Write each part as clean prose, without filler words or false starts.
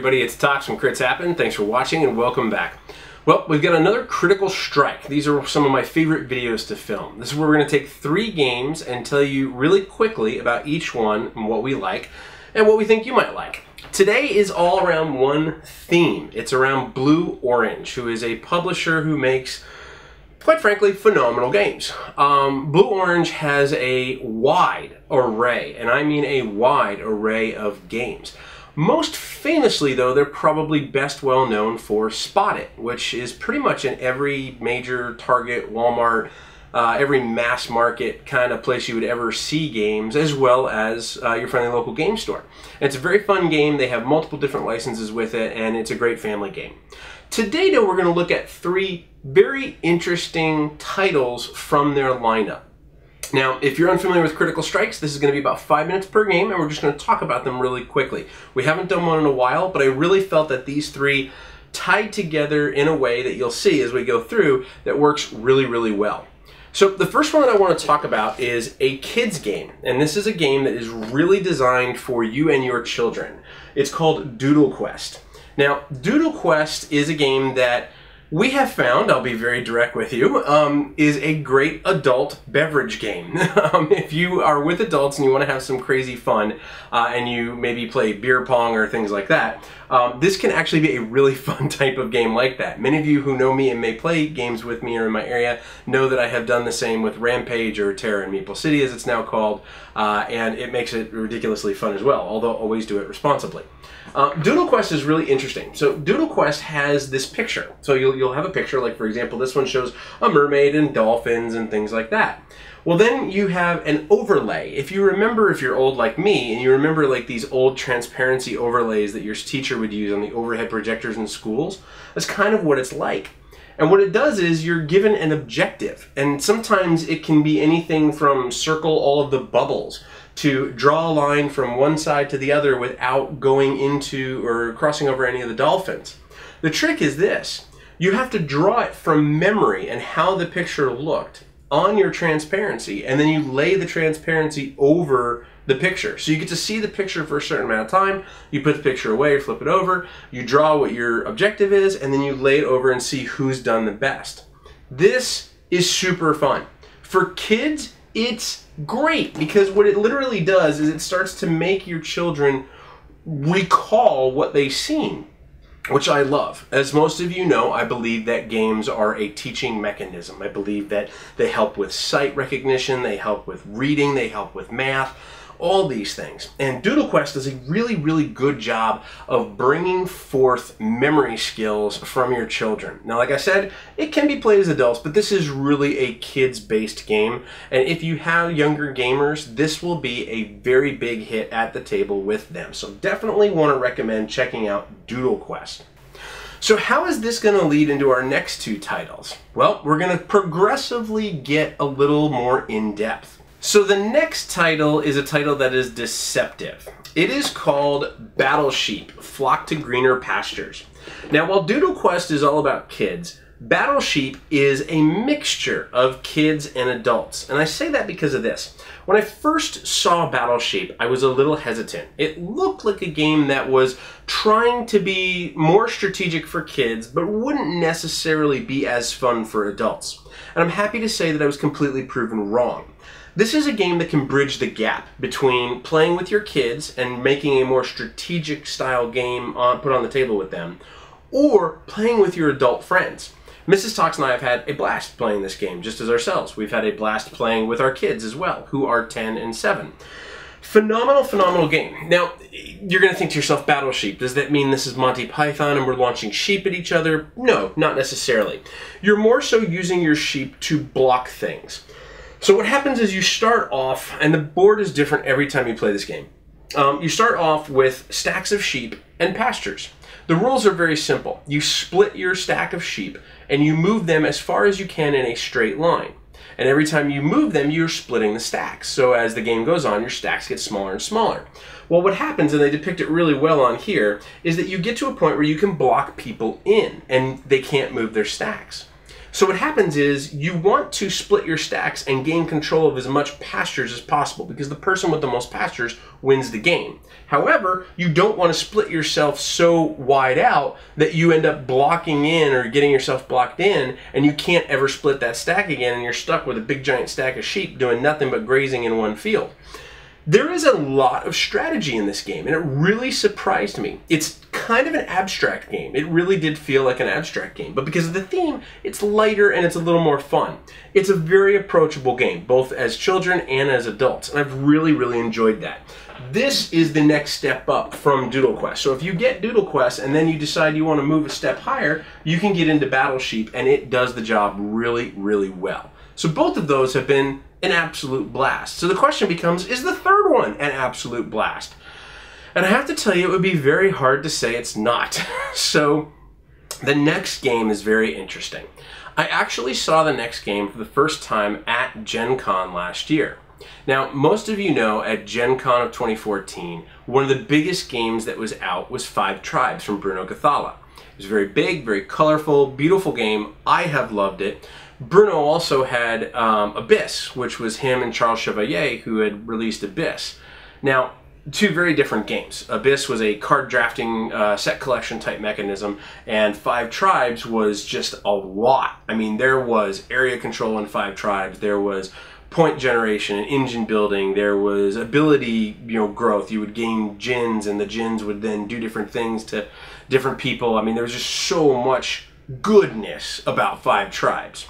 everybody, it's Tox from Crits Happen. Thanks for watching and welcome back. Well, we've got another Critical Strike. These are some of my favorite videos to film. This is where we're going to take 3 games and tell you really quickly about each one and what we like and what we think you might like. Today is all around one theme. It's around Blue Orange, who is a publisher who makes, quite frankly, phenomenal games. Blue Orange has a wide array, and I mean a wide array of games. Most famously, though, they're probably best well known for Spot It, which is pretty much in every major Target, Walmart, every mass market kind of place you would ever see games, as well as your friendly local game store. And it's a very fun game. They have multiple different licenses with it, and it's a great family game. Today, though, we're going to look at 3 very interesting titles from their lineup. Now, if you're unfamiliar with Critical Strikes, this is going to be about 5 minutes per game, and we're just going to talk about them really quickly. We haven't done one in a while, but I really felt that these 3 tied together in a way that you'll see as we go through that works really, really well. So the first one that I want to talk about is a kids game, and this is a game that is really designed for you and your children. It's called Doodle Quest. Now, Doodle Quest is a game that we have found, I'll be very direct with you, is a great adult beverage game. If you are with adults and you want to have some crazy fun and you maybe play beer pong or things like that, this can actually be a really fun type of game like that. Many of you who know me and may play games with me or in my area know that I have done the same with Rampage or Terror in Maple City as it's now called, and it makes it ridiculously fun as well, although always do it responsibly. Doodle Quest is really interesting. So Doodle Quest has this picture. So you'll have a picture, like for example, this one shows a mermaid and dolphins and things like that. Well, then you have an overlay. If you remember, if you're old like me, and you remember like these old transparency overlays that your teacher would use on the overhead projectors in schools, that's kind of what it's like. And what it does is you're given an objective, and sometimes it can be anything from circle all of the bubbles to draw a line from one side to the other without going into or crossing over any of the dolphins. The trick is this: you have to draw it from memory and how the picture looked on your transparency, and then you lay the transparency over the picture. So you get to see the picture for a certain amount of time, you put the picture away, flip it over, you draw what your objective is, and then you lay it over and see who's done the best. This is super fun. For kids, it's great because what it literally does is it starts to make your children recall what they've seen, which I love. As most of you know, I believe that games are a teaching mechanism. I believe that they help with sight recognition, they help with reading, they help with math, all these things. And Doodle Quest does a really, really good job of bringing forth memory skills from your children. Now, like I said, it can be played as adults, but this is really a kids-based game. And if you have younger gamers, this will be a very big hit at the table with them. So definitely want to recommend checking out Doodle Quest. So how is this going to lead into our next 2 titles? Well, we're going to progressively get a little more in-depth. So the next title is a title that is deceptive. It is called Battle Sheep, Flock to Greener Pastures. Now, while Doodle Quest is all about kids, Battle Sheep is a mixture of kids and adults. And I say that because of this. When I first saw Battle Sheep, I was a little hesitant. It looked like a game that was trying to be more strategic for kids, but wouldn't necessarily be as fun for adults. And I'm happy to say that I was completely proven wrong. This is a game that can bridge the gap between playing with your kids and making a more strategic style game put on the table with them, or playing with your adult friends. Mrs. Tox and I have had a blast playing this game, just as ourselves. We've had a blast playing with our kids as well, who are 10 and 7. Phenomenal, phenomenal game. Now, you're going to think to yourself, Battle Sheep, does that mean this is Monty Python and we're launching sheep at each other? No, not necessarily. You're more so using your sheep to block things. So what happens is you start off, and the board is different every time you play this game. You start off with stacks of sheep and pastures. The rules are very simple. You split your stack of sheep and you move them as far as you can in a straight line. And every time you move them, you're splitting the stacks. So as the game goes on, your stacks get smaller and smaller. Well, what happens, and they depict it really well on here, is that you get to a point where you can block people in and they can't move their stacks. So what happens is you want to split your stacks and gain control of as much pastures as possible, because the person with the most pastures wins the game. However, you don't want to split yourself so wide out that you end up blocking in or getting yourself blocked in, and you can't ever split that stack again, and you're stuck with a big giant stack of sheep doing nothing but grazing in one field. There is a lot of strategy in this game, and it really surprised me. It's kind of an abstract game. It really did feel like an abstract game, but because of the theme, it's lighter and it's a little more fun. It's a very approachable game, both as children and as adults, and I've really, really enjoyed that. This is the next step up from Doodle Quest. So if you get Doodle Quest and then you decide you want to move a step higher, you can get into Battle Sheep, and it does the job really, really well. So both of those have been an absolute blast. So the question becomes, is the third one an absolute blast? And I have to tell you, it would be very hard to say it's not. So the next game is very interesting. I actually saw the next game for the first time at Gen Con last year. Now, most of you know at Gen Con of 2014, one of the biggest games that was out was 5 Tribes from Bruno Cathala. It was very big, very colorful, beautiful game. I have loved it. Bruno also had Abyss, which was him and Charles Chevalier who had released Abyss. Now, two very different games. Abyss was a card drafting set collection type mechanism, and 5 Tribes was just a lot. I mean, there was area control in 5 Tribes, there was point generation and engine building, there was ability, growth. You would gain djinns, and the djinns would then do different things to different people. I mean, there was just so much goodness about 5 Tribes.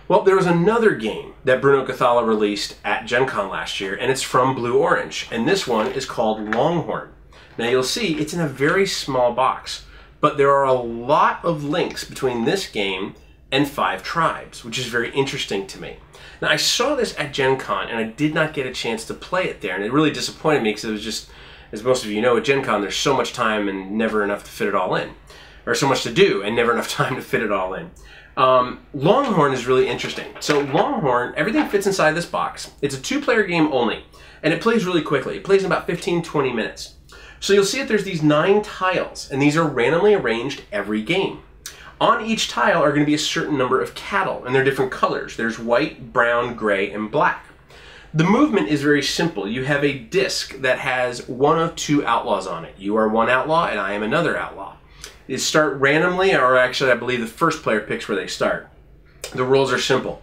Well, there was another game that Bruno Cathala released at Gen Con last year, and it's from Blue Orange, and this one is called Longhorn. Now you'll see it's in a very small box, but there are a lot of links between this game and 5 Tribes, which is very interesting to me. Now I saw this at Gen Con, and I did not get a chance to play it there, and it really disappointed me because it was just, as most of you know, at Gen Con there's so much time and never enough to fit it all in. Or so much to do and never enough time to fit it all in. Longhorn is really interesting. So Longhorn, everything fits inside this box. It's a 2-player game only, and it plays really quickly. It plays in about 15-20 minutes. So you'll see that there's these 9 tiles, and these are randomly arranged every game. On each tile are going to be a certain number of cattle, and they're different colors. There's white, brown, gray, and black. The movement is very simple. You have a disc that has one of 2 outlaws on it. You are one outlaw, and I am another outlaw. They start randomly, or actually I believe the first player picks where they start. The rules are simple.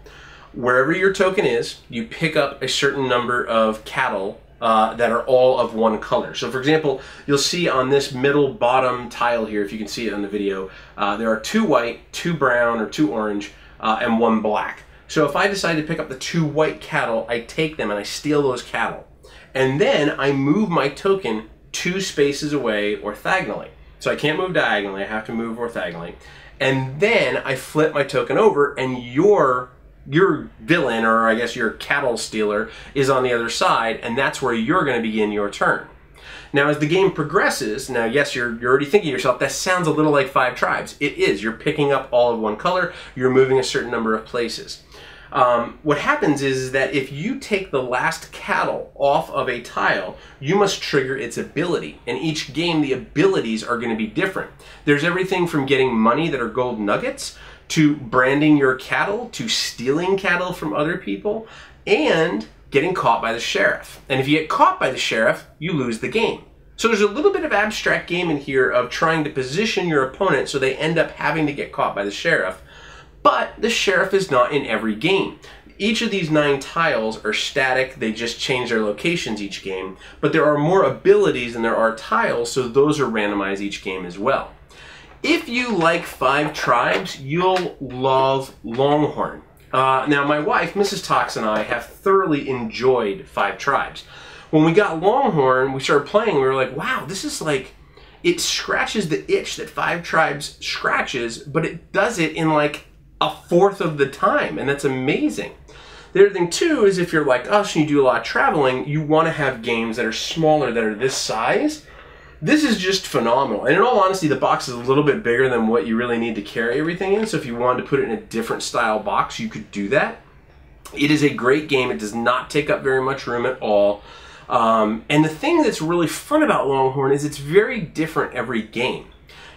Wherever your token is, you pick up a certain number of cattle that are all of one color. So for example, you'll see on this middle bottom tile here, if you can see it on the video, there are 2 white, 2 brown or 2 orange, and 1 black. So if I decide to pick up the 2 white cattle, I take them and I steal those cattle. And then I move my token 2 spaces away orthogonally. So I can't move diagonally, I have to move orthogonally. And then I flip my token over, and your villain, or I guess your cattle stealer, is on the other side, and that's where you're going to begin your turn. Now as the game progresses, now yes, you're already thinking to yourself, that sounds a little like 5 Tribes. It is. You're picking up all of one color, you're moving a certain number of places. What happens is that if you take the last cattle off of a tile, you must trigger its ability. In each game, the abilities are going to be different. There's everything from getting money that are gold nuggets, to branding your cattle, to stealing cattle from other people, and getting caught by the sheriff. And if you get caught by the sheriff, you lose the game. So there's a little bit of abstract game in here of trying to position your opponent so they end up having to get caught by the sheriff. But the sheriff is not in every game. Each of these 9 tiles are static, they just change their locations each game, but there are more abilities than there are tiles, so those are randomized each game as well. If you like 5 Tribes, you'll love Longhorn. Now my wife, Mrs. Tox, and I have thoroughly enjoyed 5 Tribes. When we got Longhorn, we started playing, we were like, wow, this is like, it scratches the itch that 5 Tribes scratches, but it does it in like a 1/4 of the time, and that's amazing. The other thing too is if you're like us and you do a lot of traveling, you want to have games that are smaller, that are this size. This is just phenomenal. And in all honesty, the box is a little bit bigger than what you really need to carry everything in, so if you wanted to put it in a different style box, you could do that. It is a great game. It does not take up very much room at all. And the thing that's really fun about Longhorn is it's very different every game.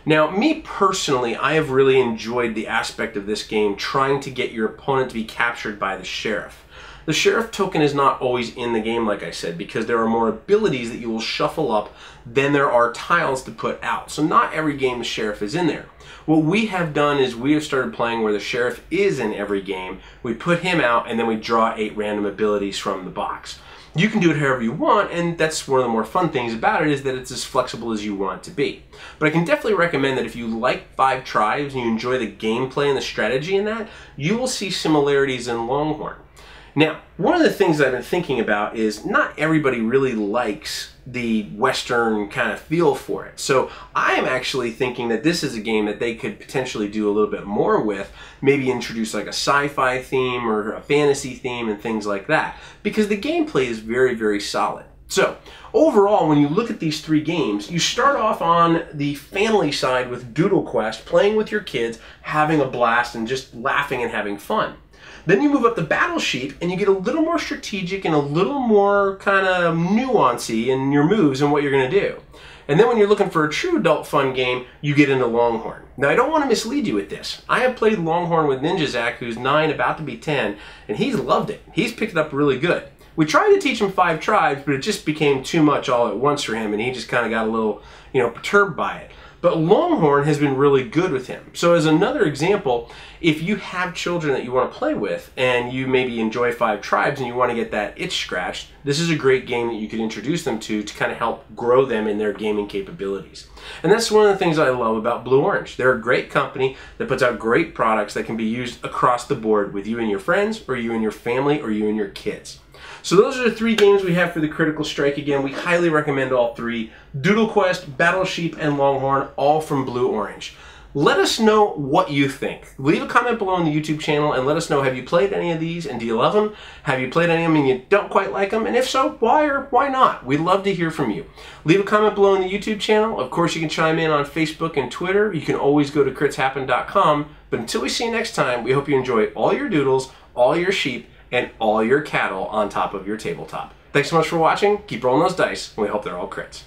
Now, me personally, I have really enjoyed the aspect of this game trying to get your opponent to be captured by the sheriff. The sheriff token is not always in the game, like I said, because there are more abilities that you will shuffle up than there are tiles to put out. So not every game the sheriff is in there. What we have done is we have started playing where the sheriff is in every game. We put him out and then we draw 8 random abilities from the box. You can do it however you want, and that's one of the more fun things about it, is that it's as flexible as you want it to be. But I can definitely recommend that if you like 5 Tribes and you enjoy the gameplay and the strategy in that, you will see similarities in Longhorn. Now, one of the things I've been thinking about is not everybody really likes the Western kind of feel for it. So I'm actually thinking that this is a game that they could potentially do a little bit more with, maybe introduce like a sci-fi theme or a fantasy theme and things like that, because the gameplay is very, very solid. So overall, when you look at these 3 games, you start off on the family side with Doodle Quest, playing with your kids, having a blast and just laughing and having fun. Then you move up the Battle Sheep and you get a little more strategic and a little more kind of nuancy in your moves and what you're going to do. And then when you're looking for a true adult fun game, you get into Longhorn. Now, I don't want to mislead you with this. I have played Longhorn with Ninja Zach, who's 9, about to be 10, and he's loved it. He's picked it up really good. We tried to teach him 5 Tribes, but it just became too much all at once for him, and he just kind of got a little, perturbed by it. But Longhorn has been really good with him. So as another example, if you have children that you want to play with and you maybe enjoy 5 Tribes and you want to get that itch scratched, this is a great game that you could introduce them to kind of help grow them in their gaming capabilities. And that's one of the things I love about Blue Orange. They're a great company that puts out great products that can be used across the board with you and your friends, or you and your family, or you and your kids. So those are the 3 games we have for the Critical Strike. Again, we highly recommend all 3. Doodle Quest, Battle Sheep, and Longhorn, all from Blue Orange. Let us know what you think. Leave a comment below on the YouTube channel and let us know, have you played any of these and do you love them? Have you played any of them and you don't quite like them? And if so, why or why not? We'd love to hear from you. Leave a comment below on the YouTube channel. Of course, you can chime in on Facebook and Twitter. You can always go to critshappen.com. But until we see you next time, we hope you enjoy all your doodles, all your sheep, and all your cattle on top of your tabletop. Thanks so much for watching. Keep rolling those dice, and we hope they're all crits.